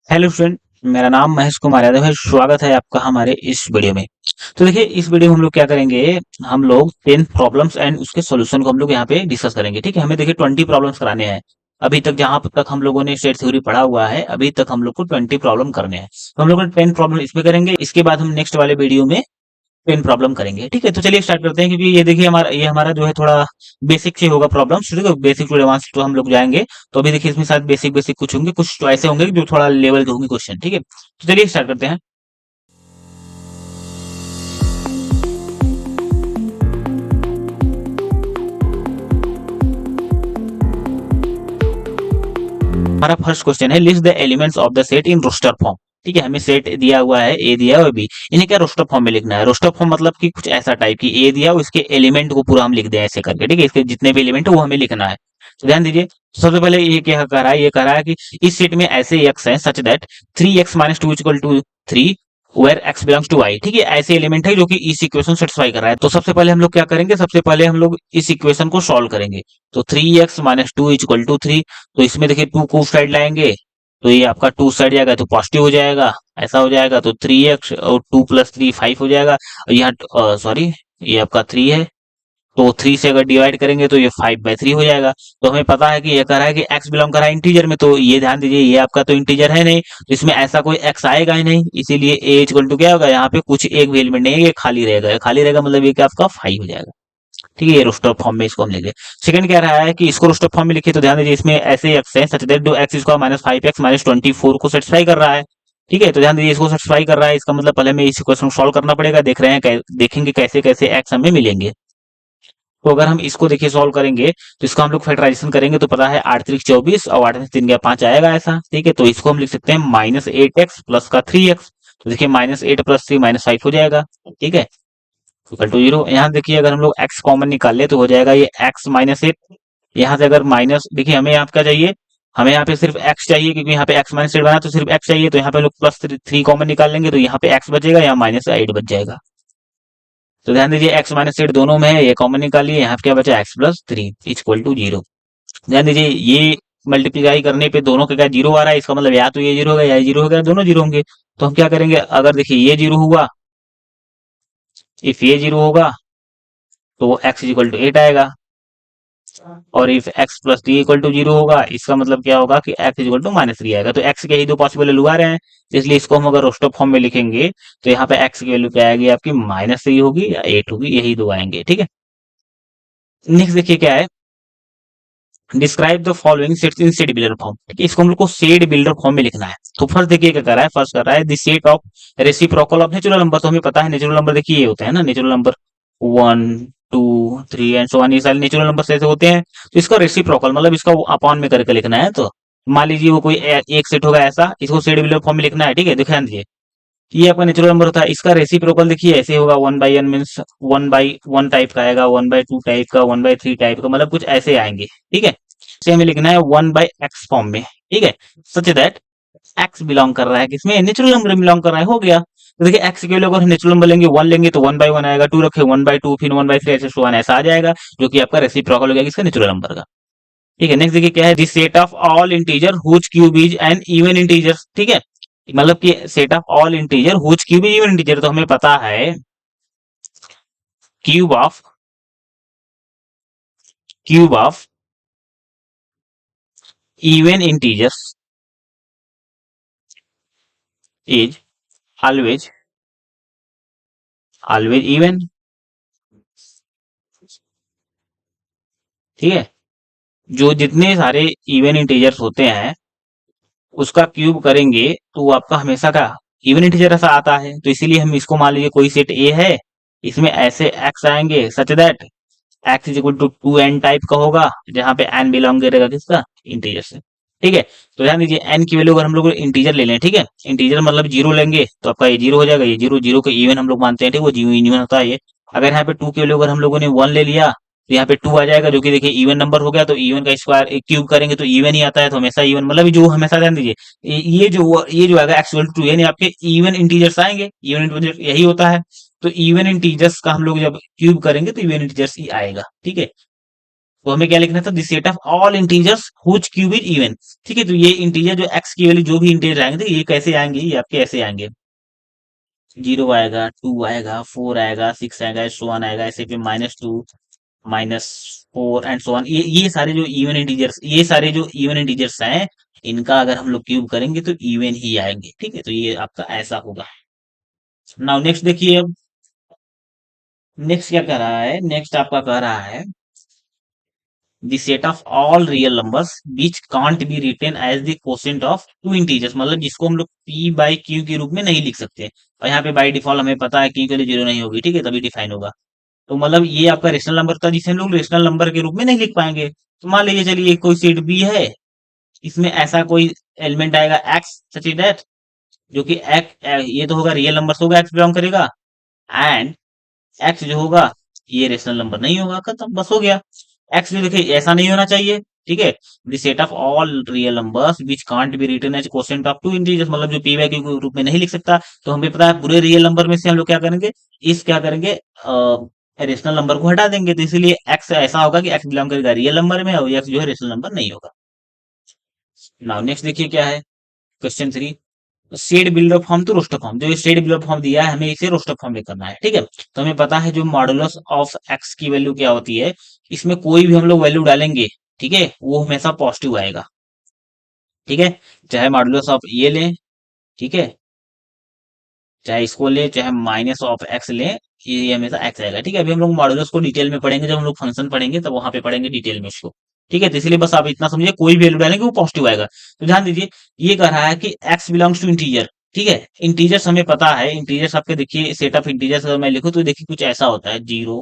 Hello student. मेरा नाम महेश कुमार यादव है। स्वागत है आपका हमारे इस वीडियो में। तो देखिए, इस वीडियो में हम लोग क्या करेंगे। हम लोग 10 प्रॉब्लम्स एंड उसके सॉल्यूशन को हम लोग यहाँ पे डिस्कस करेंगे। ठीक है, हमें देखिए 20 प्रॉब्लम्स कराने हैं। अभी तक जहां तक हम लोगों ने स्टेट थ्योरी पढ़ा हुआ है, अभी तक हम लोग को 20 प्रॉब्लम करने हैं। तो हम लोग 10 प्रॉब्लम इसमें करेंगे। इसके बाद हम नेक्स्ट वाले वीडियो में 10 प्रॉब्लम करेंगे। ठीक है, तो चलिए स्टार्ट करते हैं। क्योंकि ये देखिए हमारा जो है थोड़ा बेसिक से होगा प्रॉब्लम। ठीक है, बेसिक टू एडवांस तो हम लोग जाएंगे। तो अभी देखिए इसमें शायद बेसिक बेसिक कुछ होंगे, कुछ तो ऐसे होंगे जो थोड़ा लेवल के होंगे क्वेश्चन। ठीक है, तो चलिए स्टार्ट करते हैं। हमारा फर्स्ट क्वेश्चन है, list the elements of the set in roster form. ठीक है, हमें सेट दिया हुआ है, ए दिया है और बी। इन्हें क्या रोस्टर फॉर्म में लिखना है। रोस्टर फॉर्म मतलब कि कुछ ऐसा टाइप की ए दिया और इसके एलिमेंट को पूरा हम लिख दें ऐसे करके। ठीक है, इसके जितने भी एलिमेंट है वो हमें लिखना है। तो ध्यान दीजिए, सबसे पहले ये क्या कह रहा है, ये कह रहा है कि इस सेट में ऐसे एक्स है such that 3x-2 = 3 where x belongs to y। ठीक है, ऐसे एलिमेंट है जो कि इस इक्वेशन सेटिस्फाई कर रहा है। तो सबसे पहले हम लोग क्या करेंगे, सबसे पहले हम लोग इस इक्वेशन को सॉल्व करेंगे। तो 3x-2 = 3। तो इसमें देखिए 2 को साइड लाएंगे तो ये आपका 2 साइड जाएगा तो पॉजिटिव हो जाएगा, ऐसा हो जाएगा। तो 3x और 2 + 3 5 हो जाएगा। और यहाँ सॉरी, ये आपका 3 है, तो 3 से अगर डिवाइड करेंगे तो ये 5/3 हो जाएगा। तो हमें पता है कि ये कह रहा है कि x बिलोंग कर रहा है इंटीजर में। तो ये ध्यान दीजिए, ये आपका तो इंटीजर है नहीं, तो इसमें ऐसा कोई x आएगा ही नहीं। इसीलिए a इक्वल टू क्या होगा, यहाँ पे कुछ एक भी एलिमेंट नहीं है, ये खाली रहेगा। ये खाली रहेगा मतलब ये क्या आपका 5 हो जाएगा। ठीक है, ये रोस्टर फॉर्म में इसको हम लिख लें। सेकंड कह रहा है कि इसको रोस्टर फॉर्म में लिखिए। तो ध्यान दीजिए, इसमें ऐसे एक्स है सच दैट दो x² -5x-24 को सेटिस्फाई कर रहा है। ठीक है, तो ध्यान दीजिए इसको सेटिस्फाई कर रहा है। इसका मतलब पहले हमें इस इक्वेशन को सॉल्व करना पड़ेगा। देख रहे हैं, देखेंगे कैसे कैसे एक्स हमें मिलेंगे। तो अगर हम इसको देखिए सॉल्व करेंगे तो इसका हम लोग फैक्टराइजेशन करेंगे तो पता है 8×3 = 24 और 8×3 = 5 आएगा ऐसा। ठीक है, तो इसको हम लिख सकते हैं -8x प्लस का 3x। तो देखिए -8 + 3 -5 हो जाएगा। ठीक है, इक्वल टू 0। यहाँ देखिए अगर हम लोग x कॉमन निकाल ले तो हो जाएगा ये x-8। यहाँ से अगर माइनस, देखिए हमें यहाँ पे क्या चाहिए, हमें यहाँ पे सिर्फ x चाहिए क्योंकि यहाँ पे x-8 बना तो सिर्फ x चाहिए। तो यहाँ पे हम लोग +3 कॉमन निकाल लेंगे तो यहाँ पे x बचेगा, यहाँ -8 बच जाएगा। तो ध्यान दीजिए x-8 दोनों में है, ये कॉमन निकालिए, यहाँ पे क्या बचा x+3 इक्वल टू 0। ध्यान दीजिए ये मल्टीप्लाई करने पे दोनों का क्या 0 आ रहा है, इसका मतलब या तो ये 0 होगा या ये 0 होगा, दोनों 0 होंगे। तो हम क्या करेंगे, अगर देखिए ये 0 हुआ, इफ ये 0 होगा तो x = 8 आएगा। और इफ x+3 = 0 होगा, इसका मतलब क्या होगा कि x = -3 आएगा। तो x के ही दो पॉसिबल वैल्यू आ रहे हैं, इसलिए इसको हम अगर रोस्टर फॉर्म में लिखेंगे तो यहाँ पे x की वैल्यू क्या आएगी आपकी, -3 होगी या 8 होगी, यही दो आएंगे। ठीक है, नेक्स्ट देखिए क्या है, describe the following sets in set builder form. ठीक है, इसको हम लोग को सेट बिल्डर फॉर्म में लिखना है। तो फर्स्ट देखिए क्या कर रहा है, फर्स्ट कर रहा है the set of reciprocal of natural number. तो हमें पता है नेचुरल नंबर देखिए ये होते हैं ना, natural number 1 2 3 and so on, ये सारे नेचुरल नंबर ऐसे होते हैं। तो इसका रेसिप्रोकल मतलब इसका अपॉन में करके लिखना है। तो मान लीजिए वो कोई एक सेट होगा ऐसा, इसको सेट बिल्डर फॉर्म में लिखना है। ठीक है, ध्यान दीजिए ये आपका नेचुरल नंबर होता है, इसका रेसिप्रोकल देखिए ऐसे होगा, 1/n मीन्स 1/1 टाइप का आएगा, 1/2 टाइप का, 1/3 टाइप का, मतलब कुछ ऐसे आएंगे। ठीक है, इसे हमें लिखना है 1/x फॉर्म में। ठीक है, सच दैट x बिलोंग कर रहा है किसमें, नेचुरल नंबर में बिलोंग कर रहा है, हो गया। तो देखिए x के लिए अगर नेचुरल नंबर लेंगे 1 लेंगे तो 1/1 आएगा, 2 रखे 1/2, फिर 1/3 ऐसे सो ऑन ऐसा आ जाएगा, जो कि आपका रेसिप्रोकल हो गया इसका नेचुरल नंबर का। ठीक है, नेक्स्ट देखिए क्या है, this set of all integer whose cube is an even integer. ठीक है, मतलब कि set of all integer whose cube is even integer. तो हमें पता है cube of cube of even integers is always always even. ठीक है, जो जितने सारे इवन इंटीजर्स होते हैं उसका क्यूब करेंगे तो वो आपका हमेशा का इवन इंटीजर ऐसा आता है। तो इसीलिए हम इसको मान लीजिए कोई सेट ए है, इसमें ऐसे एक्स आएंगे such that x = 2n type का होगा, जहां पे n बिलोंग करेगा किसका, इंटीजर से। ठीक है, तो ध्यान दीजिए n की वैल्यू अगर हम लोग इंटीजर ले लें, ठीक है, इंटीजर मतलब 0 लेंगे तो आपका ये 0 हो जाएगा, ये 0 0 को इवन हम लोग मानते हैं। ठीक है, वो जीरो इवन होता है ये। अगर यहाँ पे 2 की वैल्यू अगर हम लोगों ने 1 ले लिया तो यहाँ पे 2 आ जाएगा, जो कि देखिए इवन नंबर हो गया। तो इवन का स्क्वायर क्यूब करेंगे तो इवन ही आता है, तो हमेशा इवन मतलब जो हमेशा ध्यान दीजिए ये जो आएगा x = 2 यानी आपके इवन इंटीजर्स आएंगे, इवन इंटीजर यही होता है। तो इवन इंटीजर्स का हम लोग जब क्यूब करेंगे तो इवन इंटीजर्स ही आएगा। ठीक है, तो हमें क्या लिखना था, the set of all integers whose cube is even. ठीक है, तो ये इंटीजर जो एक्स की वैल्यू जो भी इंटीजर आएंगे तो ये कैसे आएंगे, ये आपके ऐसे आएंगे, 0 आएगा, 2 आएगा, 4 आएगा, 6 आएगा, वन आएगा, ऐसे फिर -2, -4 एंड सो ऑन। ये सारे जो इवन इंटीजर्स, ये सारे जो इवन इंटीजर्स हैं, इनका अगर हम लोग क्यूब करेंगे तो इवन ही आएंगे। ठीक है, तो ये आपका ऐसा होगा। नाउ नेक्स्ट देखिए, अब नेक्स्ट क्या कह रहा है, नेक्स्ट आपका कह रहा है the set of all real numbers which can't be written as the quotient of two integers, मतलब जिसको हम लोग p बाई क्यू के रूप में नहीं लिख सकते। और यहाँ पे बाई डिफॉल्ट हमें पता है क्यू के लिए जीरो नहीं होगी, ठीक है, तभी डिफाइन होगा। तो मतलब ये आपका रेशनल नंबर था जिसे हम लोग रेशनल नंबर के रूप में नहीं लिख पाएंगे। तो मान लीजिए, चलिए कोई सेट बी है, इसमें ऐसा कोई एलिमेंट आएगा एक्स सच दैट, जो कि ये तो होगा रियल नंबर होगा, एक्स बिलोंग करेगा, एंड एक्स जो होगा ये रेशनल नंबर नहीं होगा, खत्म, बस हो गया। एक्स भी देखिए ऐसा नहीं होना चाहिए, ठीक है। The set of all real numbers which can't be written as quotient of two integers, मतलब जो पी वाई क्यू के रूप में नहीं लिख सकता। तो हमें पता है पूरे रियल नंबर में से हम लोग क्या करेंगे, इस क्या करेंगे, रेशनल नंबर को हटा देंगे, तो इसीलिए एक्स ऐसा होगा कि एक्स बिलोंग करेगा रियल नंबर में और एक्स जो है रेशनल नंबर नहीं होगा। नाउ नेक्स्ट देखिए क्या है, question 3, set builder form to roster form. जो ये शेड बिल्डर फॉर्म दिया है, हमें इसे रोस्टर फॉर्म में करना है, ठीक है। तो हमें पता है जो मॉडुलस ऑफ एक्स की वैल्यू क्या होती है, इसमें कोई भी हम लोग वैल्यू डालेंगे, ठीक है, वो हमेशा पॉजिटिव आएगा, ठीक है। चाहे मॉडुलस ऑफ ये लें, ठीक है, चाहे इसको ले, चाहे माइनस ऑफ एक्स लें, ये हमेशा एक्स आएगा, ठीक है। अभी हम लोग मॉडुलस को डिटेल में पढ़ेंगे, जब हम लोग फंक्शन पढ़ेंगे तब वहां पे पढ़ेंगे डिटेल में इसको, ठीक है। तो इसलिए बस आप इतना समझिए, कोई भी वैल्यू डालेंगे वो पॉजिटिव आएगा। तो ध्यान दीजिए, ये कह रहा है कि एक्स बिलोंग्स टू इंटीजर, ठीक है। इंटीजर्स हमें पता है, इंटीजर्स आपके देखिए सेट ऑफ इंटीजर्स अगर मैं लिखूं तो देखिए कुछ ऐसा होता है, 0,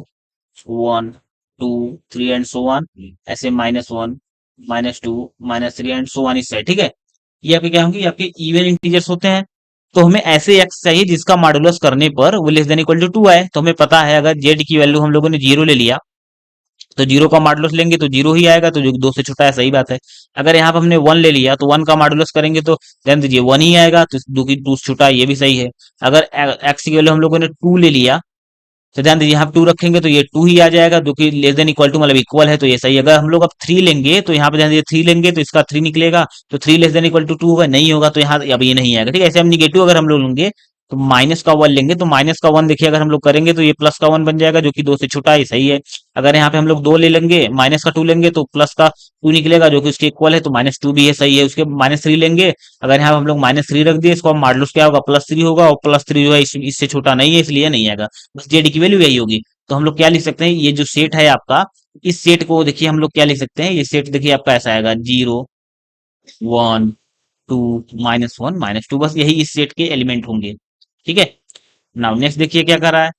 1, 2, 3 एंड सो वन, ऐसे -1, -2, -3 एंड सो वन इस साइड, ठीक है। ये आपके क्या होंगे, ये आपके इवन इंटीजर्स होते हैं। तो हमें ऐसे एक्स चाहिए जिसका मॉडुलस करने पर वो लेस देन इक्वल टू 2 आए। तो हमें पता है अगर जेड की वैल्यू हम लोगों ने 0 ले लिया, तो 0 का मॉडुलस लेंगे तो 0 ही आएगा, तो जो 2 से छोटा है, सही बात है। अगर यहाँ पर हमने 1 ले लिया तो 1 का मॉडुलस करेंगे तो ध्यान दीजिए 1 ही आएगा, तो 2 की 2 से छोटा है, ये भी सही है। अगर एक्स की वैल्यू हम लोगों ने 2 ले लिया, तो ध्यान दीजिए यहाँ 2 रखेंगे तो ये 2 ही आ जाएगा, जो कि लेस देन इक्वल टू मतलब इक्वल है, तो ये सही है। अगर हम लोग अब 3 लेंगे तो यहाँ पे ध्यान दीजिए 3 लेंगे तो इसका 3 निकलेगा, तो 3 लेस देन इक्वल टू 2 होगा, नहीं होगा, तो यहाँ अब ये नहीं आएगा, ठीक है। ऐसे हम निगेटिव अगर हम लोग लेंगे तो माइनस का 1 लेंगे, तो माइनस का 1 देखिए अगर हम लोग करेंगे तो ये प्लस का 1 बन जाएगा, जो कि 2 से छोटा है, सही है। अगर यहाँ पे हम लोग 2 ले लेंगे, माइनस का 2 लेंगे तो प्लस का 2 निकलेगा, जो कि उसके इक्वल है, तो -2 भी है, सही है। उसके -3 लेंगे, अगर यहाँ पे हम लोग -3 रख दिए, इसको मॉडुलस क्या होगा, +3 होगा, और +3 जो है इससे छोटा नहीं है, इसलिए नहीं आएगा। बस जेड की वैल्यू यही होगी। तो हम लोग क्या लिख सकते हैं, ये जो सेट है आपका, इस सेट को देखिए हम लोग क्या लिख सकते हैं, ये सेट देखिए आपका ऐसा आएगा, 0, 1, 2, -1, -2, बस यही इस सेट के एलिमेंट होंगे, ठीक है। नाउ नेक्स्ट देखिए क्या कर रहा है,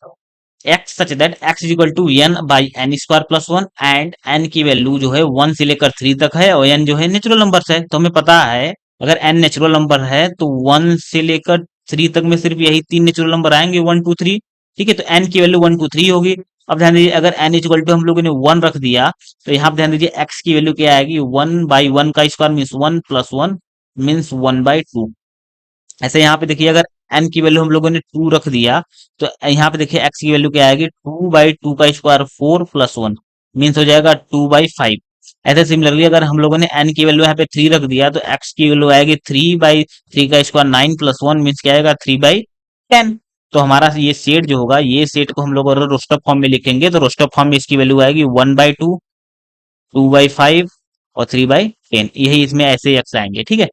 x such that x is equal to n by n square plus one, and n की वैल्यू जो है 1 से लेकर 3 तक है, और एन जो है नेचुरल नंबर है। तो हमें पता है अगर एन नेचुरल नंबर है तो 1 से लेकर 3 तक में सिर्फ यही 3 नेचुरल नंबर आएंगे, 1, 2, 3, ठीक है। तो एन की वैल्यू 1, 2, 3 होगी। अब ध्यान दीजिए, अगर एन इक्वल टू हम लोगों ने 1 रख दिया, तो यहाँ पे ध्यान दीजिए एक्स की वैल्यू क्या आएगी, 1/1 का स्क्वायर मीन्स 1 + 1 मीन्स 1/2। ऐसे यहाँ पे देखिए अगर एन की वैल्यू हम लोगों ने 2 रख दिया, तो यहाँ पे देखिए एक्स की वैल्यू क्या आएगी, 2/2 का स्क्वायर 4 + 1 मीन्स हो जाएगा 2/5। ऐसे सिमिलरली अगर हम लोगों ने एन की वैल्यू यहाँ पे 3 रख दिया, तो एक्स की वैल्यू आएगी 3/3 का स्क्वायर 9 + 1 मीन्स क्या आएगा, 3/10। तो हमारा ये सेट जो होगा, ये सेट को हम लोग अगर रोस्टर फॉर्म में लिखेंगे तो रोस्टर फॉर्म में इसकी वैल्यू आएगी 1/2, 2/5 और 3/10, यही इसमें ऐसे एक्स आएंगे, ठीक है।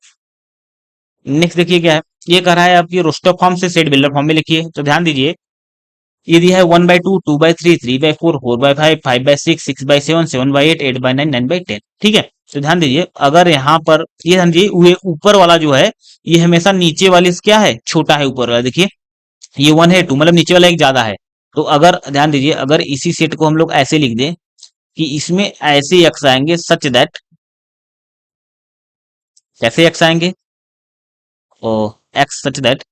नेक्स्ट देखिए क्या है, ये कह रहा है आपकी रोस्टर फॉर्म से सेट बिल्डर फॉर्म में लिखिए। तो ध्यान दीजिए, ये दिया है 1/2, 2/3, 3/4, 4/5, 5/6, 6/7, 7/8, 8/9, 9/10, ठीक है। तो ध्यान दीजिए, अगर यहाँ पर ये ध्यान दीजिए, ये ऊपर वाला जो है ये हमेशा नीचे वाले से क्या है, छोटा है ऊपर वाला, देखिए ये 1 है 2, मतलब नीचे वाला एक ज्यादा है। तो अगर ध्यान दीजिए, अगर इसी सेट को हम लोग ऐसे लिख दें कि इसमें ऐसे एक्स आएंगे सच दैट, कैसे एक्स आएंगे, एक्स सच दैट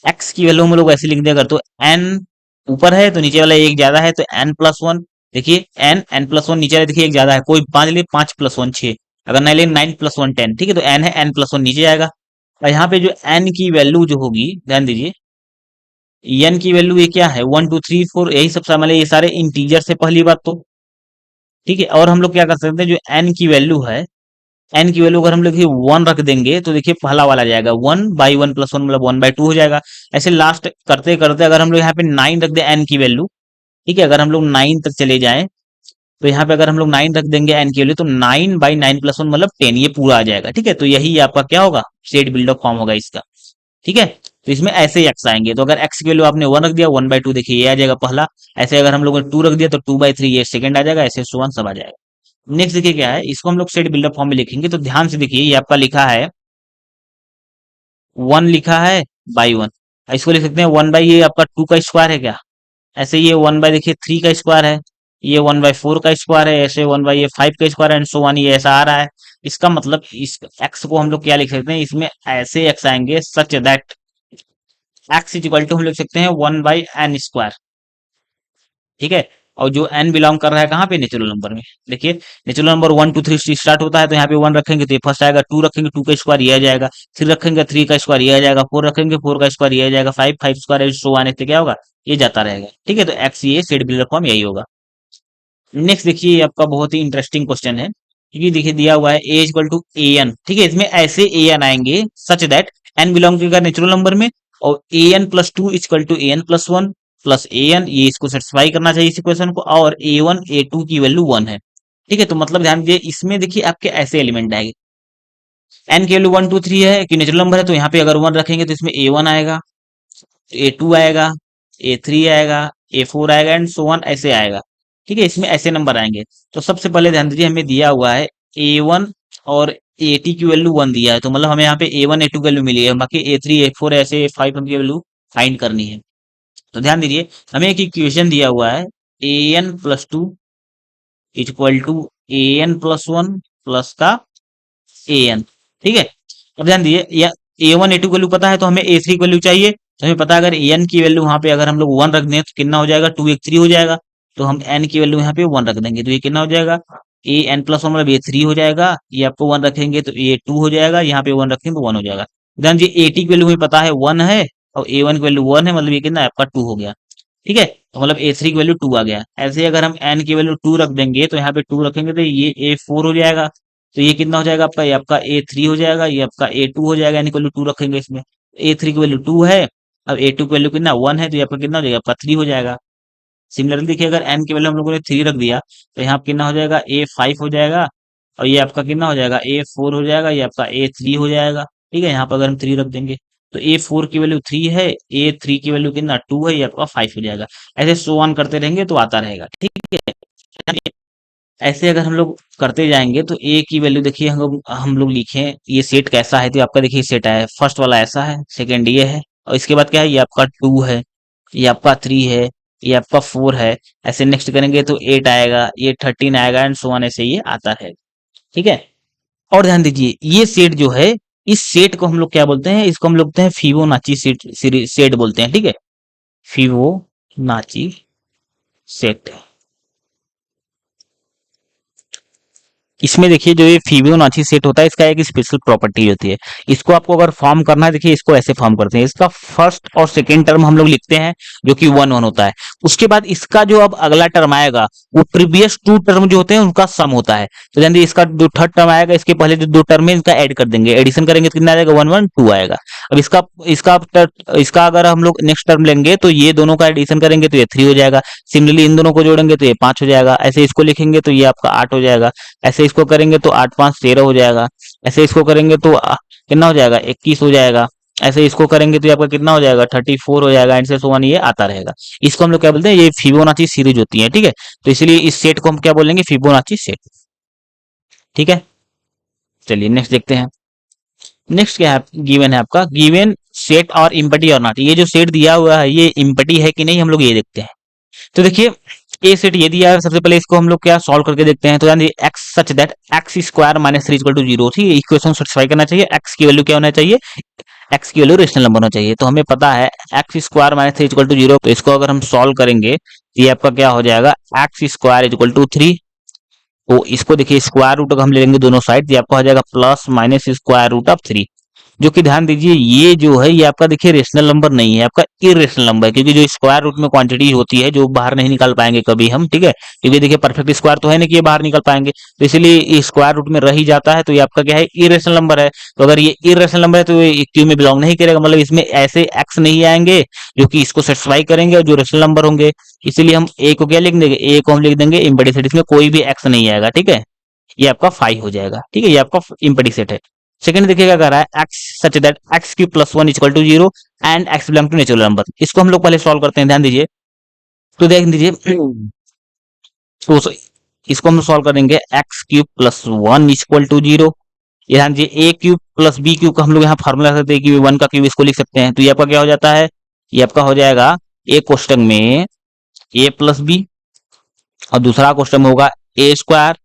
एक्स की वैल्यू हम लोग ऐसे लिख दिया अगर, तो एन ऊपर है तो नीचे वाला एक ज्यादा है, तो n+1, देखिए n+1 नीचे वाला देखिए एक ज्यादा है, कोई 5 ले, 5 + 1 6, अगर 9 ले 9 + 1 10, ठीक है। तो n है, n+1 नीचे आएगा। और यहाँ पे जो n की वैल्यू जो होगी, ध्यान दीजिए n की वैल्यू ये क्या है, 1, 2, 3, 4, यही सब शामिल है, ये सारे इंटीजर से, पहली बात तो ठीक है। और हम लोग क्या कर सकते हैं, जो एन की वैल्यू है, एन की वैल्यू अगर हम लोग वन रख देंगे तो देखिए पहला वाला आ जाएगा, 1/1 + 1 मतलब 1/2 हो जाएगा। ऐसे लास्ट करते करते अगर हम लोग यहाँ पे 9 रख दें एन की वैल्यू, ठीक है, अगर हम लोग 9 तक चले जाएं तो यहाँ पे अगर हम लोग 9 रख देंगे एन की वैल्यू, तो 9/9 + 1 मतलब 10, ये पूरा आ जाएगा। ठीक है, तो यही आपका क्या होगा, सेट बिल्डअप फॉर्म होगा इसका। ठीक है, तो इसमें ऐसे ही एक्स आएंगे। तो अगर एक्स की वैल्यू आपने 1 रख दिया, 1/2 देखिए ये आ जाएगा पहला। ऐसे अगर हम लोग ने 2 रख दिया तो 2/3 ये सेकंड आ जाएगा, ऐसे सो सब आ जाएगा। नेक्स्ट देखिए क्या है, इसको हम लोग सेट बिल्डअप फॉर्म में लिखेंगे, तो ध्यान से देखिए ये आपका लिखा है 1 लिखा है बाई 1, इसको लिख सकते हैं 1/, ये आपका 2 का स्क्वायर है क्या, ऐसे ये 1/, देखिए 3 का स्क्वायर है, ये 1/4 का स्क्वायर है, ऐसे 1/, ये 5 का स्क्वायर एंड सो वन, ये ऐसा आ रहा है। इसका मतलब इस एक्स को हम लोग क्या लिख सकते हैं, इसमें ऐसे एक्स आएंगे such that x is equal to हम लिख सकते हैं 1/n²। ठीक है, और जो n बिलोंग कर रहा है कहाँ पे, नेचुरल नंबर में। देखिए नेचुरल नंबर 1 2 3 से स्टार्ट होता है, तो यहाँ पे 1 रखेंगे तो ये फर्स्ट आएगा, 2 रखेंगे 2 का स्क्वायर ये आ जाएगा, 3 रखेंगे 3 का स्क्वायर ये आ जाएगा, 4 रखेंगे 4 का स्क्वायर ये आ जाएगा, 5 5 स्क्वायर सो वन, इससे क्या होगा, ये जाता रहेगा। ठीक है, तो एक्स ये सेट बिल्डर फॉर्म यही होगा। नेक्स्ट देखिए ये आपका बहुत ही इंटरेस्टिंग क्वेश्चन है, क्योंकि देखिए दिया हुआ है a equal to a n. ठीक है, इसमें ऐसे ए एन आएंगे सच दैट एन बिलोंग करेगा नेचुरल नंबर में, और an+2 equal to an+1 plus a n, ये इसको सेटिस्फाई करना चाहिए इस इक्वेशन को, और a1 a2 की वैल्यू 1 है। ठीक है, तो मतलब ध्यान दीजिए इसमें देखिए आपके ऐसे एलिमेंट आएंगे, एन की वैल्यू 1 2 3 है कि नेचुरल नंबर है, तो यहाँ पे अगर 1 रखेंगे तो इसमें a1 आएगा, A2 आएगा, A3 आएगा, A4 आएगा एंड सो वन ऐसे आएगा। ठीक है, इसमें ऐसे नंबर आएंगे। तो सबसे पहले ध्यान दीजिए हमें दिया हुआ है A1 और A की वैल्यू 1 दिया है, तो मतलब हमें यहाँ पे A1 A2 की वैल्यू मिली है, बाकी A3 A4 ऐसे 5 की वैल्यू फाइंड करनी है। तो ध्यान दीजिए हमें एक इक्वेशन दिया हुआ है an+2 equal to an+1 plus का an। ठीक है, अब ध्यान दीजिए या A1 A2 की वैल्यू पता है, तो हमें A3 की वैल्यू चाहिए। तो हमें पता है अगर an की वैल्यू वहां पे अगर हम लोग 1 रख दें तो कितना हो जाएगा, 2 3 हो जाएगा। तो हम n की वैल्यू यहाँ पे 1 रख देंगे तो ये कितना हो जाएगा, an+1 मतलब A3 हो जाएगा, ये आपको 1 रखेंगे तो A2 हो जाएगा, यहाँ पे 1 रखेंगे तो 1 हो जाएगा। ध्यान दीजिए AT की वैल्यू हमें पता है 1 है, और A1 की वैल्यू 1 है, मतलब ये कितना है आपका 2 हो गया। ठीक है, तो मतलब A3 की वैल्यू 2 आ गया। ऐसे ही अगर हम n की वैल्यू 2 रख देंगे तो यहाँ पे 2 रखेंगे तो ये A4 हो जाएगा, तो ये कितना हो जाएगा आपका, ये आपका A3 हो जाएगा, ये आपका A2 हो जाएगा, यानी कि वैल्यू 2 रखेंगे इसमें। A3 की वैल्यू 2 है, अब A2 की वैल्यू कितना 1 है, तो ये आपका कितना हो जाएगा, आपका 3 हो जाएगा। सिमिलरली देखिए अगर n की वैल्यू हम लोगों ने 3 रख दिया तो यहाँ पे कितना हो जाएगा, A5 हो जाएगा, और ये आपका कितना हो जाएगा, A4 हो जाएगा, ये आपका A3 हो जाएगा। ठीक है, यहाँ पर अगर हम 3 रख देंगे तो A4 की वैल्यू 3 है, A3 की वैल्यू कितना 2 है, ये आपका 5 हो जाएगा। ऐसे सो ऑन करते रहेंगे तो आता रहेगा। ठीक है, ऐसे अगर हम लोग करते जाएंगे तो ए की वैल्यू देखिए हम लोग लिखें ये सेट कैसा है, तो आपका देखिए सेट है, फर्स्ट वाला ऐसा है, सेकंड ये है, और इसके बाद क्या है, ये आपका 2 है, ये आपका 3 है, ये आपका 4 है। ऐसे नेक्स्ट करेंगे तो 8 आएगा, ये 13 आएगा एंड सो ऑन, ऐसे ये आता है। ठीक है, और ध्यान दीजिए ये सेट जो है, इस सेट को हम लोग क्या बोलते हैं, इसको हम लोग बोलते हैं फिबोनाची सेट बोलते हैं। ठीक है, फिबोनाची सेट। इसमें देखिए जो ये फिबोनाची सेट होता है, इसका एक स्पेशल प्रॉपर्टी होती है। इसको आपको अगर फॉर्म करना है, देखिए इसको ऐसे फॉर्म करते हैं, इसका फर्स्ट और सेकंड टर्म हम लोग लिखते हैं जो कि 1 1 होता है। उसके बाद इसका जो अब अगला टर्म आएगा वो प्रीवियस 2 टर्म जो होते हैं उनका सम होता है। तो यानी इसका जो थर्ड टर्म आएगा इसके पहले जो 2 टर्म है इनका ऐड कर देंगे, एडिशन करेंगे तो कितना आएगा, 1 1 2 आएगा। अब इसका इसका इसका अगर हम लोग नेक्स्ट टर्म लेंगे तो ये दोनों का एडिशन करेंगे तो ये 3 हो जाएगा। सिमिलरली इन दोनों को जोड़ेंगे तो ये 5 हो जाएगा। ऐसे इसको लिखेंगे तो ये आपका 8 हो जाएगा। ऐसे इसको करेंगे तो 8 5 13 हो जाएगा। ऐसे इसको करेंगे तो कितना हो जाएगा, 21 हो जाएगा। ऐसे इसको करेंगे तो ये आपका कितना हो जाएगा, 34 हो जाएगा, एंड से सो ऑन ये आता रहेगा। इसको हम लोग क्या बोलते हैं, ये फिबोनाची सीरीज होती है। ठीक है, तो इसलिए इस सेट को हम क्या बोलेंगे, फिबोनाची सेट। ठीक है, चलिए नेक्स्ट देखते हैं। नेक्स्ट क्या है, गिवन है आपका, गिवन सेट और इम्पटी और नॉट। ये जो सेट दिया हुआ है ये इम्पटी है कि नहीं, हम लोग ये देखते हैं। तो देखिए ए सेट ये दिया है, सबसे पहले इसको हम लोग क्या सॉल्व करके देखते हैं। तो यानी x such that x square minus 3 equal to 0 थी, इक्वेशन सेटिस्फाई करना चाहिए। एक्स की वैल्यू क्या होना चाहिए, एक्स की वैल्यू रेशनल नंबर होना चाहिए। तो हमें पता है x square minus 3 equal to 0, तो इसको अगर हम सॉल्व करेंगे तो ये आपका क्या हो जाएगा, एक्स स्क्वायर इक्वल टू 3। तो इसको देखिए स्क्वायर रूट हम ले लेंगे दोनों साइड, ये आपका हो जाएगा plus minus square root of 3। जो कि ध्यान दीजिए ये जो है ये आपका देखिए रेशनल नंबर नहीं है, आपका इरेशनल नंबर है, क्योंकि जो स्क्वायर रूट में क्वांटिटी होती है जो बाहर नहीं निकाल पाएंगे कभी हम, ठीक है, क्योंकि देखिए परफेक्ट स्क्वायर तो है नहीं कि ये बाहर निकल पाएंगे, तो इसलिए ये स्क्वायर रूट में रह ही जाता है, तो ये आपका क्या है, इरेशनल नंबर है। तो अगर ये इरेशनल नंबर है तो ये क्यू में बिलोंग नहीं करेगा, मतलब इसमें ऐसे एक्स नहीं आएंगे जो कि इसको सेटिस्फाई करेंगे और जो रेशनल नंबर होंगे, इसीलिए हम ए को क्या लिख देंगे, ए को हम लिख देंगे इम्पैक्टिव सेट, इसमें कोई भी एक्स नहीं आएगा, ठीक है, ये आपका 5 हो जाएगा, ठीक है, ये आपका इम्पैक्टिव सेट है। सेकंड देखिए क्या कर रहा है, x such that x cube plus one equal to zero and x belong to natural number, इसको हम लोग पहले सॉल्व करते हैं, ध्यान दीजिए। तो देख दीजिए तो इसको हम सॉल्व करेंगे, x cube plus one equal to zero, ये ध्यान दीजिए, a cube plus b cube का हम लोग यहाँ फॉर्मूला सकते हैं कि वन का क्यूब, इसको लिख सकते हैं, तो ये आपका क्या हो जाता है, ये आपका हो जाएगा एक क्वेश्चन में ए प्लस बी और दूसरा क्वेश्चन में होगा ए स्क्वायर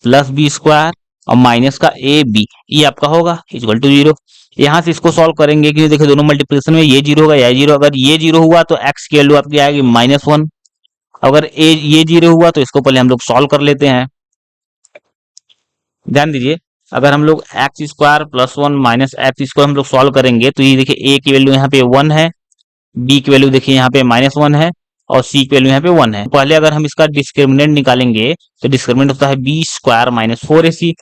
प्लस बी स्क्वायर और माइनस का ए बी, ये आपका होगा इक्वल टू जीरो। यहाँ से इसको सॉल्व करेंगे कि देखिए दोनों मल्टीप्लिकेशन में ये जीरो होगा या जीरो, अगर ये जीरो हुआ तो एक्स की वैल्यू आपकी आएगी -1, अगर ए ये जीरो हुआ तो इसको पहले हम लोग सॉल्व कर लेते हैं। ध्यान दीजिए, अगर हम लोग x square plus one minus x इसको हम लोग सॉल्व करेंगे तो ये देखिए ए की वैल्यू यहाँ पे 1 है, बी की वैल्यू देखिए यहाँ पे -1 है और सी की वैल्यू यहाँ पे 1 है। पहले अगर हम इसका डिस्क्रिमिनेंट निकालेंगे तो डिस्क्रिमिनेंट होता है बी स्क्वायर माइनस 4ac,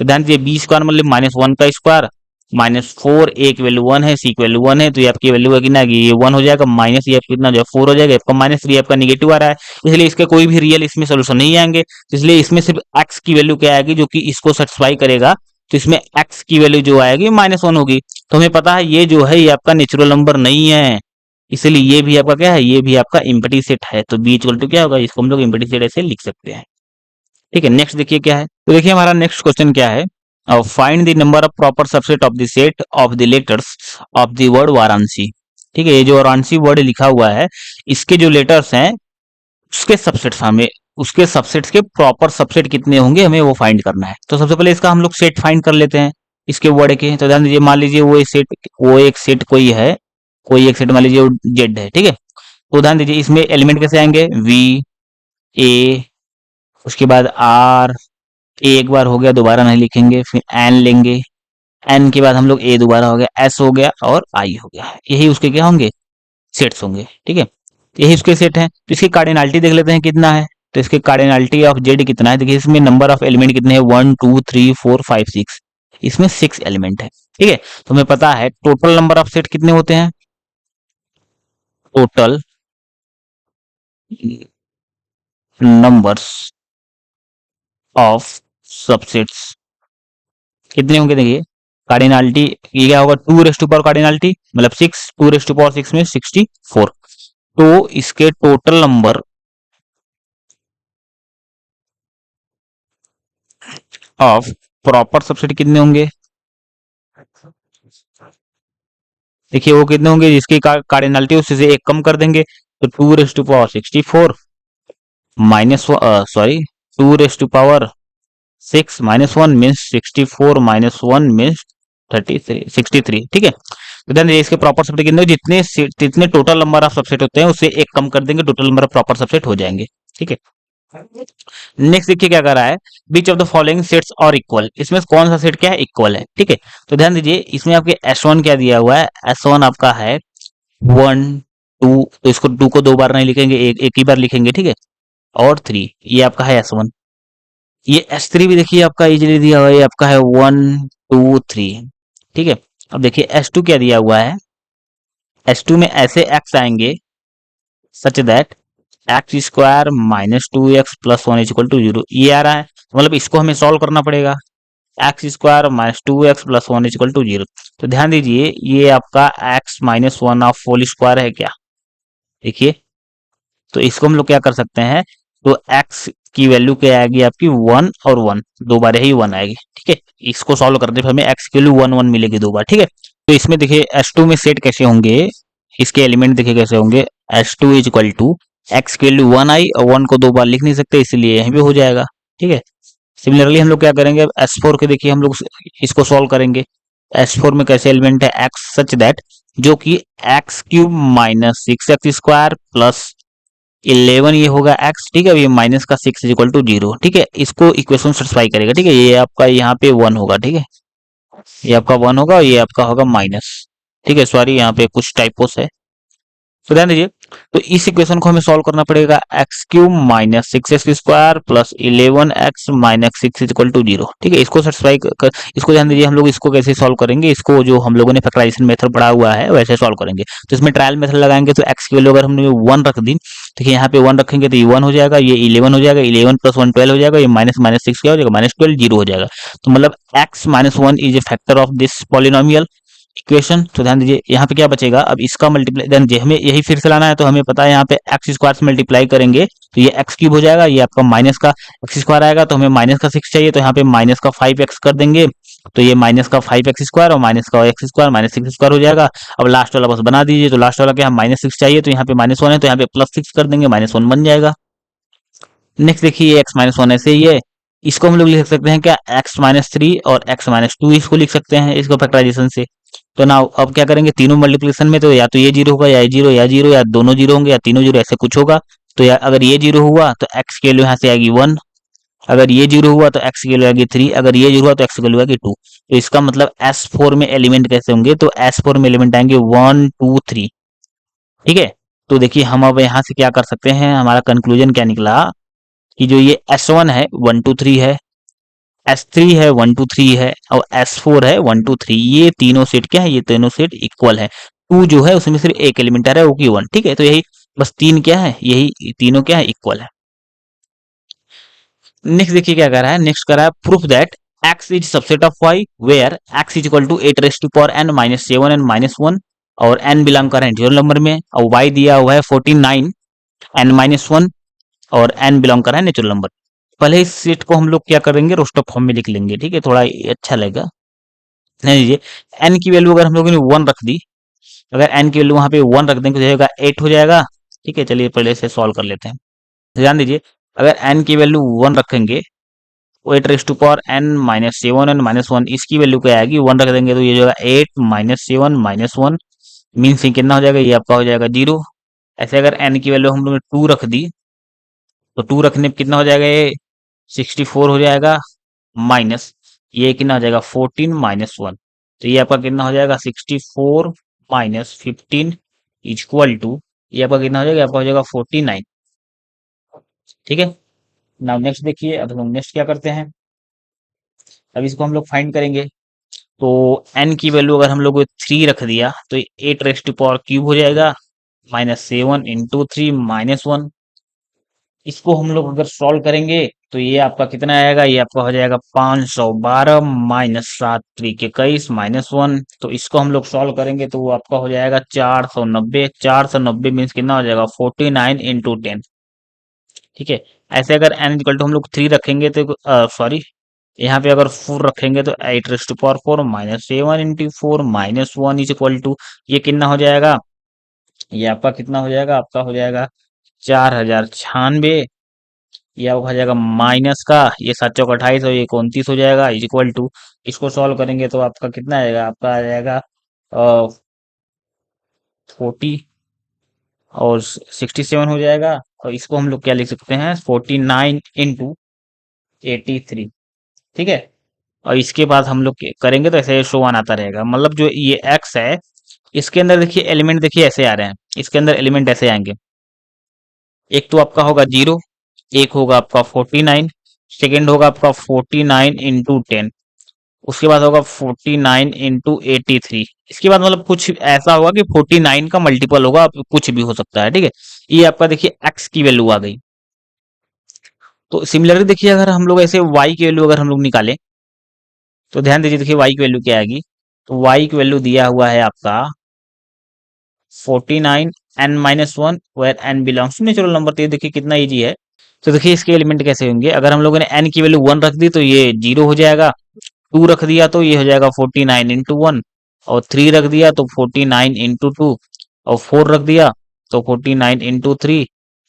तो ध्यान दीजिए बी स्क्वायर मतलब -1 का स्क्वायर -4, ए की वैल्यू 1 है, सी की वैल्यू 1 है, तो ये आपकी वैल्यू है कितना, ये 1 हो जाएगा, माइनस ये कितना जो है 4 हो जाएगा, आपका -3 आपका निगेटिव आ रहा है, इसलिए इसके कोई भी रियल इसमें सोल्यूशन नहीं आएंगे, तो इसलिए इसमें सिर्फ एक्स की वैल्यू क्या आएगी जो कि इसको सेटिस्फाई करेगा, तो इसमें एक्स की वैल्यू जो आएगी -1 होगी। तो हमें पता है ये जो है ये आपका नेचुरल नंबर नहीं है, इसलिए ये भी आपका क्या है, ये भी आपका इम्पैक्टिव सेट है, तो बी इक्वल टू क्या होगा, इसको हम लोग इम्पैक्टिव सेट ऐसे लिख सकते हैं, ठीक है। नेक्स्ट देखिए क्या है, तो देखिए हमारा नेक्स्ट क्वेश्चन क्या है, find the number of proper subset of the set of the letters of the word Varanasi, ठीक है, ये जो वाराणसी वर्ड लिखा हुआ है इसके जो लेटर्स हैं उसके सबसेट्स हमें, उसके सबसेट्स के प्रॉपर सबसेट कितने होंगे हमें वो फाइंड करना है। तो सबसे पहले इसका हम लोग सेट फाइंड कर लेते हैं इसके वर्ड के, तो ध्यान दीजिए, मान लीजिए वो एक सेट कोई है, कोई एक सेट मान लीजिए जेड है, ठीक है, तो ध्यान दीजिए इसमें एलिमेंट कैसे आएंगे, वी ए, उसके बाद आर, एक बार हो गया दोबारा नहीं लिखेंगे, फिर एन लेंगे, एन के बाद हम लोग ए दोबारा हो गया, एस हो गया और आई हो गया, यही उसके क्या होंगे, सेट्स होंगे, ठीक है, यही उसके सेट हैं। तो इसकी कार्डिनलिटी देख लेते हैं कितना है, तो इसके कार्डिनलिटी ऑफ जेड कितना है, देखिए इसमें नंबर ऑफ एलिमेंट कितने हैं, 1 2 3 4 5 6, इसमें 6 एलिमेंट है, ठीक है, तो हमें पता है टोटल नंबर ऑफ सेट कितने होते हैं, टोटल नंबर्स ऑफ सबसेट्स कितने होंगे, देखिए कार्डिनलिटी ये क्या होगा, 2 रेज़ टू पावर कार्डिनलिटी मतलब 6, 2 रेज़ टू पावर 6 में 64, तो इसके total number of proper subset कितने होंगे, देखिए वो कितने होंगे, जिसकी कार्डिनलिटी उससे एक कम कर देंगे, तो 2 raise to power 64 minus sorry 2 raise to power 6 -1 means 64 -1 means 63, ठीक है। तो देन इसके प्रॉपर सबसेट कितने, जितने टोटल नंबर ऑफ सबसेट होते हैं उससे एक कम कर देंगे, total number of proper subset हो जाएंगे, ठीक है। नेक्स्ट देखिए क्या कर रहा है, बीच ऑफ द फॉलोइंग सेट्स और इक्वल, इसमें कौन सा सेट क्या है, इक्वल है, ठीक है। तो ध्यान दीजिए इसमें आपके S1 क्या दिया हुआ है, S1 आपका है 1 2, तो इसको 2 को 2 बार नहीं लिखेंगे, एक ही बार लिखेंगे, ठीक है, और 3, ये आपका है S1। ये S3 भी देखिए आपका इजीली दिया हुआ है, ये आपका है 1 2 3, ठीक है। अब देखिए S2 क्या दिया हुआ है, S2 में ऐसे x आएंगे such that x square -2x plus 1 equal to 0, ये आ रहा है, मतलब इसको हमें सॉल्व करना पड़ेगा, x square -2x plus 1 equal to 0। तो ध्यान दीजिए ये आपका x -1 ऑफ होल स्क्वायर है क्या, देखिए, तो इसको हम लोग क्या कर सकते हैं, तो x की वैल्यू क्या आएगी आपकी 1 और 1, दो बार ही 1 आएगी, ठीक है, इसको सॉल्व करने पर हमें x की वैल्यू 1 1 मिलेगी दो बार, ठीक है। तो इसमें देखिए S2 में सेट कैसे होंगे, इसके एलिमेंट देखिए कैसे होंगे, S2 is equal to x की वैल्यू 1 आई और 1 को दो बार लिख नहीं सकते, इसलिए यहीं भी हो जाएगा, ठीक है। सिमिलरली हम लोग क्या करेंगे, S4 के देखिए हम लोग इसको सॉल्व करेंगे, S4 में कैसे एलिमेंट है, x सच दैट जो कि x cube -6x square plus 11 ये होगा x, ठीक है, ये माइनस का 6 इक्वल टू 0, ठीक है, इसको इक्वेशन सेटिस्फाई करेगा, ठीक है, ये आपका यहाँ पे 1 होगा, ठीक है, ये आपका 1 होगा और ये आपका होगा माइनस। ठीक है, सॉरी यहाँ पे कुछ टाइपोस है, तो ध्यान दीजिए। तो इस इक्वेशन को हमें सॉल्व करना पड़ेगा, x cube minus six x square plus 11x minus six equal to zero. ठीक है, इसको सेटिस्फाई कर, इसको ध्यान दीजिए हम लोग इसको कैसे सॉल्व करेंगे, इसको जो हम लोगों ने फैक्टराइजेशन मेथड पढ़ा हुआ है वैसे सॉल्व करेंगे। तो इसमें ट्रायल मेथड लगाएंगे, तो एक्स की वैल्यू अगर हमने 1 रख दी, देखिए यहाँ पे 1 रखेंगे तो ये 1 हो जाएगा, ये 11 हो जाएगा, 11 प्लस 1 12 हो जाएगा, ये माइनस माइनस 6 क्या हो जाएगा, माइनस 12 जीरो हो जाएगा। तो मतलब x minus 1 is a factor of this polynomial equation. तो ध्यान दीजिए यहाँ पे क्या बचेगा, अब इसका मल्टीप्लाई, ध्यान दीजिए हमें यही फिर से लाना है, तो हमें पता है यहाँ पे एक्स स्क्वायर से मल्टीप्लाई करेंगे तो ये एक्स क्यूब हो जाएगा, ये आपका माइनस का एक्स स्क्वायर आएगा, तो हमें माइनस का 6 चाहिए, तो यहाँ पे माइनस का 5x कर देंगे, तो ये माइनस का 5x स्क्वायर और माइनस का एक्स स्क्वायर माइनस 6 स्क्वायर हो जाएगा। अब लास्ट वाला बस बना दीजिए, तो लास्ट वाला क्या, माइनस 6 चाहिए, तो यहाँ पे माइनस 1 है, तो यहाँ पे प्लस 6 कर देंगे, माइनस 1 बन जाएगा। नेक्स्ट देखिए एक्स माइनस 1 ऐसे ही है, इसको हम लोग लिख सकते हैं क्या, एक्स माइनस 3 और एक्स माइनस 2 इसको लिख सकते हैं इसको फैक्टराइजेशन से। तो ना अब क्या करेंगे, तीनों मल्टीप्लिकेशन में तो या तो ये जीरो होगा या ये जीरो या जीरो या दोनों जीरो होंगे या तीनों जीरो, ऐसे कुछ होगा। तो या अगर ये जीरो हुआ तो एक्स की वैल्यू यहाँ से आएगी 1, अगर ये जीरो हुआ तो एक्स की वैल्यू आएगी 3, अगर ये जीरो हुआ तो एक्स की वैल्यू आएगी 2। तो इसका मतलब S4 में एलिमेंट कैसे होंगे, तो S4 में एलिमेंट आएंगे 1 2 3। ठीक है, तो देखिए हम अब यहाँ से क्या कर सकते हैं, हमारा कंक्लूजन क्या निकला कि जो ये S1 है 1 2 3 है, S3 है 1 2 3 है और S4 है 1 2 3, ये तीनों सेट क्या है, ये तीनों सेट इक्वल है। 2 जो है उसमें सिर्फ एक एलिमेंट आ रहा है वो की 1। ठीक है, तो यही बस तीन क्या है, यही तीनों क्या है, इक्वल है। नेक्स्ट देखिए क्या कर रहा है, नेक्स्ट कर रहा है proof that x is subset of y where x is equal to 8 raised to power n minus 7 n minus 1 और n बिलोंग कर रहे हैं 0 नंबर में, और y दिया हुआ है 49 n माइनस 1 और n बिलोंग कर रहा है नेचुरल नंबर। पहले इस सेट को हम लोग क्या करेंगे, रोस्टर फॉर्म में लिख लेंगे। ठीक है, थोड़ा अच्छा लगेगा। नहीं लीजिए, n की वैल्यू अगर हम लोगों ने 1 रख दी, अगर n की वैल्यू वहां पे 1 रख देंगे तो जाएगा 8 हो जाएगा। ठीक है, चलिए पहले से सॉल्व कर लेते हैं। ध्यान दीजिए, अगर n की वैल्यू 1 रखेंगे, 8 raise to power n minus 7 n minus 1, इसकी वैल्यू क्या आएगी, 1 रख देंगे तो ये जो है 8 माइनस 7 माइनस 1 मीन्स ये कितना हो जाएगा, ये आपका हो जाएगा 0। ऐसे अगर n की वैल्यू हम लोग ने 2 रख दी, तो 2 रखने पे कितना हो जाएगा, ये 64 हो जाएगा, माइनस ये कितना हो जाएगा 14 माइनस 1, तो ये आपका कितना हो जाएगा 64 माइनस 15 इक्वल टू, ये आपका कितना हो जाएगा, आपका हो जाएगा 49। ठीक है, नाउ नेक्स्ट देखिए, अब हम नेक्स्ट क्या करते हैं, अब इसको हम लोग फाइंड करेंगे। तो n की वैल्यू अगर हम लोग 3 रख दिया तो 8 रेस टू पावर क्यूब हो जाएगा, माइनस 7 इंटू 3 माइनस 1। इसको हम लोग अगर सॉल्व करेंगे तो ये आपका कितना आएगा, ये आपका हो जाएगा 512 माइनस 7 3 के 21 माइनस 1। तो इसको हम लोग सॉल्व करेंगे तो वो आपका हो जाएगा 490, 490 मीन्स कितना हो जाएगा 49 इंटू 10। ठीक है, ऐसे अगर n इक्वल टू हम लोग 3 रखेंगे तो सॉरी यहाँ पे अगर 4 रखेंगे तो 8 raise to power 4 minus 7 into 4 minus 1 is equal to, ये कितना हो जाएगा, ये आपका कितना हो जाएगा, आपका हो जाएगा 4096, ये आपका हो जाएगा माइनस का ये 7 चौक 28 और ये 29 हो जाएगा इज इक्वल टू, इसको सॉल्व करेंगे तो आपका कितना आएगा, आपका आ जाएगा 40 और 67 हो जाएगा, और इसको हम लोग क्या लिख सकते हैं 49 इंटू 83। ठीक है, और इसके बाद हम लोग करेंगे तो ऐसे शो वन आता रहेगा, मतलब जो ये x है इसके अंदर देखिए एलिमेंट देखिए ऐसे आ रहे हैं, इसके अंदर एलिमेंट ऐसे आएंगे, एक तो आपका होगा 0, एक होगा आपका 49, सेकेंड होगा आपका 49 इंटू 10, उसके बाद होगा 49 इंटू 83, इसके बाद मतलब कुछ ऐसा होगा कि 49 का मल्टीपल होगा, कुछ भी हो सकता है। ठीक है, ये आपका देखिए x की वैल्यू आ गई। तो सिमिलरली देखिए अगर हम लोग ऐसे y की वैल्यू अगर हम लोग निकालें, तो ध्यान दीजिए, देखिए y की वैल्यू क्या आएगी, तो y की वैल्यू दिया हुआ है आपका 49 n minus 1 where n belongs to natural number. तो ये देखिए कितना इजी है। तो देखिए इसके एलिमेंट कैसे होंगे, अगर हम लोगों ने n की वैल्यू 1 रख दी तो ये 0 हो जाएगा, 2 रख दिया तो ये हो जाएगा 49 इंटू 1, और 3 रख दिया तो 49 इंटू 2, और 4 रख दिया तो 49 इंटू 3,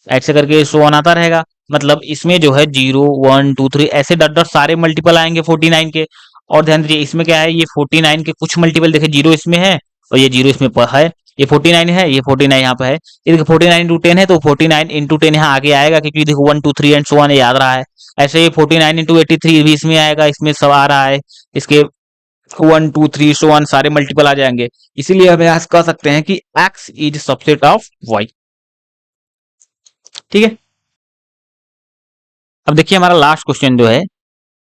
ऐसे करके सो ऑन आता रहेगा। मतलब इसमें जो है 0 1 2 3 ऐसे डट डट सारे मल्टीपल आएंगे 49 के। और ध्यान दीजिए इसमें क्या है, ये 49 के कुछ मल्टीपल देखिए 0 इसमें है और ये 0 इसमें है, ये 49 है, ये 49 यहाँ पे है, ये देखिए 49 इंटू 10 है तो 49 इंटू 10 यहाँ आगे आएगा, क्योंकि देखो 1 2 3 एंड सो ऑन याद रहा है। ऐसे ये 49 इंटू 83 भी इसमें आएगा, इसमें सब आ रहा है, इसके 1 2 3 सो ऑन सारे मल्टीपल आ जाएंगे। इसीलिए हम यहाँ कह सकते हैं कि x is subset of y। ठीक है, अब देखिए हमारा लास्ट क्वेश्चन जो है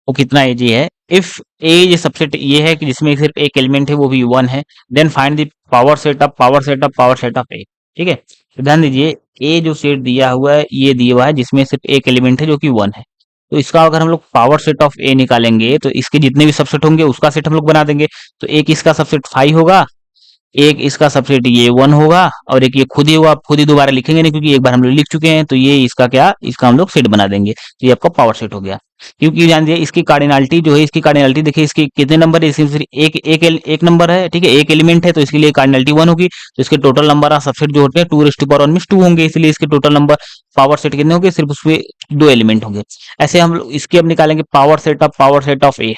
वो कितना इजी है। इफ ए ये सबसेट ये है कि जिसमें सिर्फ एक एलिमेंट है वो भी 1 है, then find the power set of power set of power set of A. ठीक है, तो ध्यान दीजिए ए जो सेट दिया हुआ है ये दिया हुआ है जिसमें सिर्फ एक एलिमेंट है जो कि 1 है। तो इसका अगर हम लोग पावर सेट ऑफ ए निकालेंगे तो इसके जितने भी सबसेट होंगे उसका सेट हम लोग बना देंगे। तो एक इसका सबसेट 5 होगा, एक इसका सबसेट ये 1 होगा, और एक ये खुद ही होगा। आप खुद ही दोबारा लिखेंगे नहीं क्योंकि एक बार हम लोग लिख चुके हैं। तो ये इसका क्या, इसका हम लोग सेट बना देंगे। तो ये आपका पावर सेट हो गया। क्योंकि जान दिए इसकी कार्डिनलिटी जो है, इसकी कार्डिनलिटी देखिए इसके कितने नंबर है, इसकी सिर्फ एक नंबर है। ठीक है, एक एलिमेंट है तो इसके लिए कार्डिनलिटी 1 होगी। तो इसके टोटल नंबर ऑफ सबसेट जो होते हैं 2 मींस 2 होंगे, इसलिए इसके टोटल नंबर पावर सेट कितने होंगे, सिर्फ उसमें 2 एलिमेंट होंगे। ऐसे हम लोग इसके अब निकालेंगे पावर सेट ऑफ ए।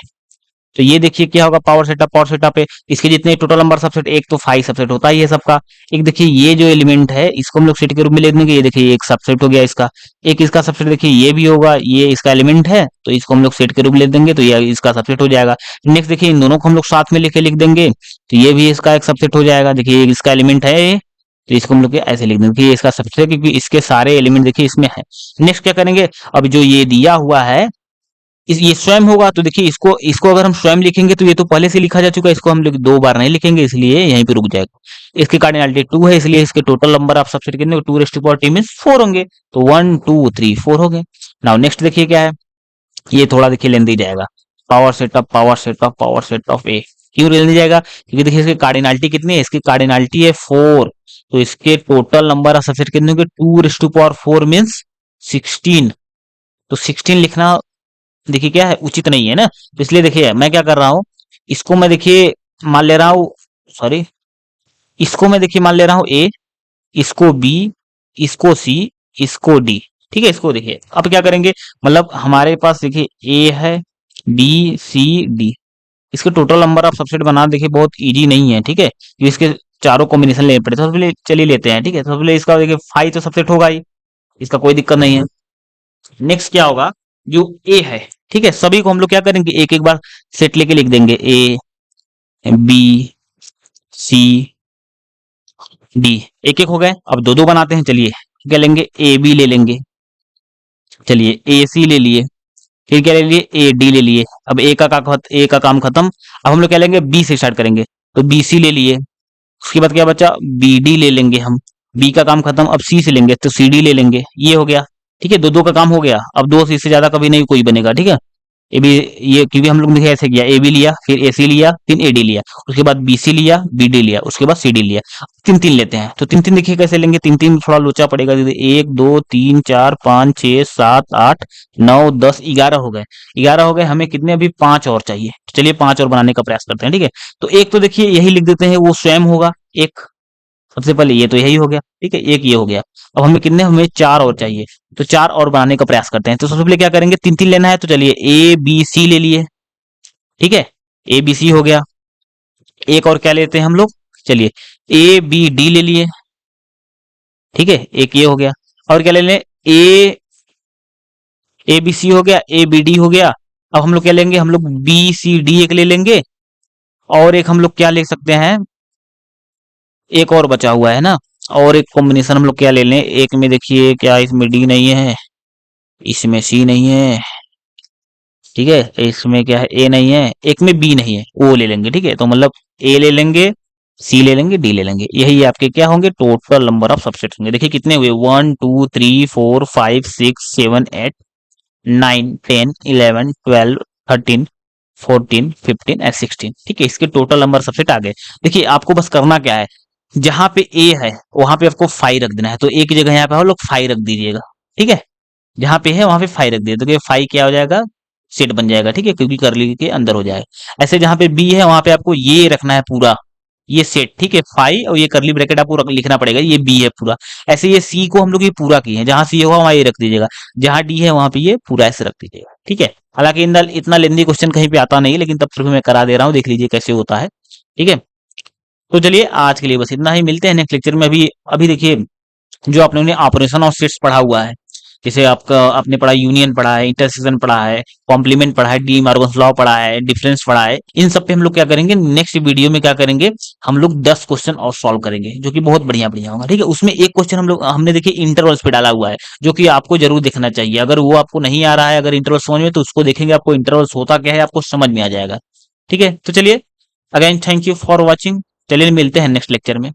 तो ये देखिए क्या होगा, पावर सेटअप पे इसके जितने टोटल नंबर सबसेट, एक तो 5 सबसेट होता ही है सबका। एक देखिए ये जो एलिमेंट है इसको हम लोग सेट के रूप में ले लेंगे। ये देखिए एक सबसेट हो गया इसका। एक इसका सबसेट देखिए ये भी होगा, ये इसका एलिमेंट है तो इसको हम लोग सेट के रूप में ले देंगे, तो ये इसका सबसेट हो जाएगा। नेक्स्ट देखिए इन दोनों को हम लोग साथ में लिख देंगे तो ये भी इसका एक सबसेट हो जाएगा। देखिए इसका एलिमेंट है तो इसको हम लोग ऐसे लिख देंगे कि ये इसका सबसेट है, क्योंकि इसके सारे एलिमेंट देखिए इसमें है। नेक्स्ट क्या करेंगे, अब जो ये दिया हुआ है ये स्वयं होगा। तो देखिए इसको इसको अगर हम स्वयं लिखेंगे तो ये तो पहले से लिखा जा चुका है, इसको हम लोग 2 बार नहीं लिखेंगे, इसलिए यहीं पे रुक जाएगा। इसकी कार्डिनलिटी 2 है, इसलिए इसके टोटल नंबर ऑफ सबसेट कितने, 2 मींस 4 होंगे। तो 1 2 3 4 हो गए। नाउ नेक्स्ट देखिए क्या है, ये थोड़ा देखिए लेंदी जाएगा। पावर सेट ऑफ ए। क्यों लेंदी जाएगा, क्योंकि देखिए इसकी कार्डिनलिटी कितनी है, इसकी कार्डिनलिटी है 4। तो इसके टोटल नंबर ऑफ सबसेट कितने होंगे, 2 मींस 16। तो 16 लिखना देखिए क्या है, उचित नहीं है ना। तो इसलिए देखिए मैं क्या कर रहा हूँ, इसको मैं देखिए मान ले रहा हूँ, सॉरी, इसको मैं देखिए मान ले रहा हूँ ए, इसको बी, इसको सी, इसको डी। ठीक है, इसको देखिए अब क्या करेंगे, मतलब हमारे पास देखिए ए है, बी सी डी, इसके टोटल नंबर ऑफ सबसेट बना देखिए बहुत इजी नहीं है। ठीक है, ये इसके चारों कॉम्बिनेशन लेने पड़े। तो सबसे पहले चलिए लेते हैं। ठीक है, तो सबसे पहले इसका देखिए 5 तो सबसेट होगा ही, इसका कोई दिक्कत नहीं है। नेक्स्ट क्या होगा, जो ए है, ठीक है, सभी को हम लोग क्या करेंगे एक एक बार सेट लेके लिख देंगे, ए बी सी डी। एक एक हो गए, अब दो दो बनाते हैं। चलिए क्या लेंगे, ए बी ले लेंगे, चलिए ए सी ले लिए, फिर क्या ले लिए, ए डी ले लिए। अब ए का काम खत्म। अब हम लोग क्या लेंगे, बी से स्टार्ट करेंगे, तो बी सी ले लिए। उसके बाद क्या बचा, बी डी ले लेंगे हम। बी का काम खत्म, अब सी से लेंगे तो सी डी ले लेंगे। ये हो गया। ठीक है, दो दो का काम हो गया। अब दो से इससे ज्यादा कभी नहीं कोई बनेगा। ठीक है, ए बी, ये क्योंकि हम लोग ने ऐसे किया, ए बी लिया, फिर ए सी लिया, फिर ए डी लिया, उसके बाद बी सी लिया, बी डी लिया, उसके बाद सी डी लिया। तीन तीन लेते हैं, तो तीन तीन देखिए कैसे लेंगे, तीन तीन थोड़ा लोचा पड़ेगा। एक दो तीन चार पाँच छह सात आठ 9 10 11 हो गए। 11 हो गए, हमें कितने अभी 5 और चाहिए। तो चलिए 5 और बनाने का प्रयास करते हैं। ठीक है, तो एक तो देखिए यही लिख देते हैं, वो स्वयं होगा एक। सबसे पहले ये तो यही हो गया। ठीक है, एक ये हो गया। अब हमें कितने, हमें 4 और चाहिए। तो 4 और बनाने का प्रयास करते हैं। तो सबसे पहले क्या करेंगे, तीन तीन लेना है, तो चलिए ए बी सी ले लिए। ठीक है, ए बी सी हो गया। एक और क्या लेते हैं हम लोग, चलिए ए बी डी ले लिए। ठीक है, एक ये हो गया। और क्या ले लें, ए ए बी सी हो गया, ए बी डी हो गया। अब हम लोग क्या लेंगे, हम लोग बी सी डी एक ले लेंगे। और एक हम लोग क्या ले सकते हैं, एक और बचा हुआ है ना, और एक कॉम्बिनेशन हम लोग क्या ले लें। एक में देखिए क्या, इसमें डी नहीं है, इसमें सी नहीं है। ठीक है, इसमें क्या है, ए नहीं है, एक में बी नहीं है, ओ ले लेंगे। ठीक है, तो मतलब ए ले लेंगे, सी ले लेंगे, डी ले लेंगे। यही आपके क्या होंगे, टोटल नंबर ऑफ सबसेट होंगे। देखिए कितने हुए, 1 2 3 4 5 6 7 8 9 10 11 12 13 14 15 एंड 16। ठीक है, इसके टोटल नंबर सबसेट आ गए। देखिए आपको बस करना क्या है, जहां पे ए है वहां पे आपको 5 रख देना है। तो एक जगह यहाँ पे हम लोग 5 रख दीजिएगा। ठीक है, जहां पे है वहां पे 5 रख दिए, तो 5 क्या हो जाएगा, सेट बन जाएगा। ठीक है, क्योंकि करली के अंदर हो जाएगा। ऐसे जहां पे बी है वहां पे आपको ये रखना है पूरा, ये सेट। ठीक है, 5 और ये करली ब्रैकेट आपको लिखना पड़ेगा, ये बी है पूरा। ऐसे ये सी को हम लोग ये पूरा किए हैं, जहां सी होगा वहां ये रख दीजिएगा, जहां डी है वहां पे ये पूरा ऐसे रख दीजिएगा। ठीक है, हालांकि इतना लेंदी क्वेश्चन कहीं पे आता नहीं है, लेकिन तब फिर भी मैं करा दे रहा हूँ, देख लीजिए कैसे होता है। ठीक है, तो चलिए आज के लिए बस इतना ही, मिलते हैं नेक्स्ट लेक्चर में। अभी अभी देखिए जो आपने ऑपरेशन ऑफ सेट्स पढ़ा हुआ है, जैसे आपका आपने पढ़ा यूनियन पढ़ा है, इंटरसेक्शन पढ़ा है, कॉम्प्लीमेंट पढ़ा है, डी मॉर्गन्स लॉ पढ़ा है, डिफरेंस पढ़ा है। इन सब पे हम लोग क्या करेंगे, नेक्स्ट वीडियो में क्या करेंगे, हम लोग 10 क्वेश्चन और सॉल्व करेंगे जो कि बहुत बढ़िया बढ़िया होगा। ठीक है, उसमें एक क्वेश्चन हमने देखिए इंटरवल्स पे डाला हुआ है, जो कि आपको जरूर देखना चाहिए। अगर वो आपको नहीं आ रहा है, अगर इंटरवल समझ में, तो उसको देखेंगे, आपको इंटरवल्स होता क्या है आपको समझ में आ जाएगा। ठीक है, तो चलिए, again thank you for watching. चलिए मिलते हैं नेक्स्ट लेक्चर में।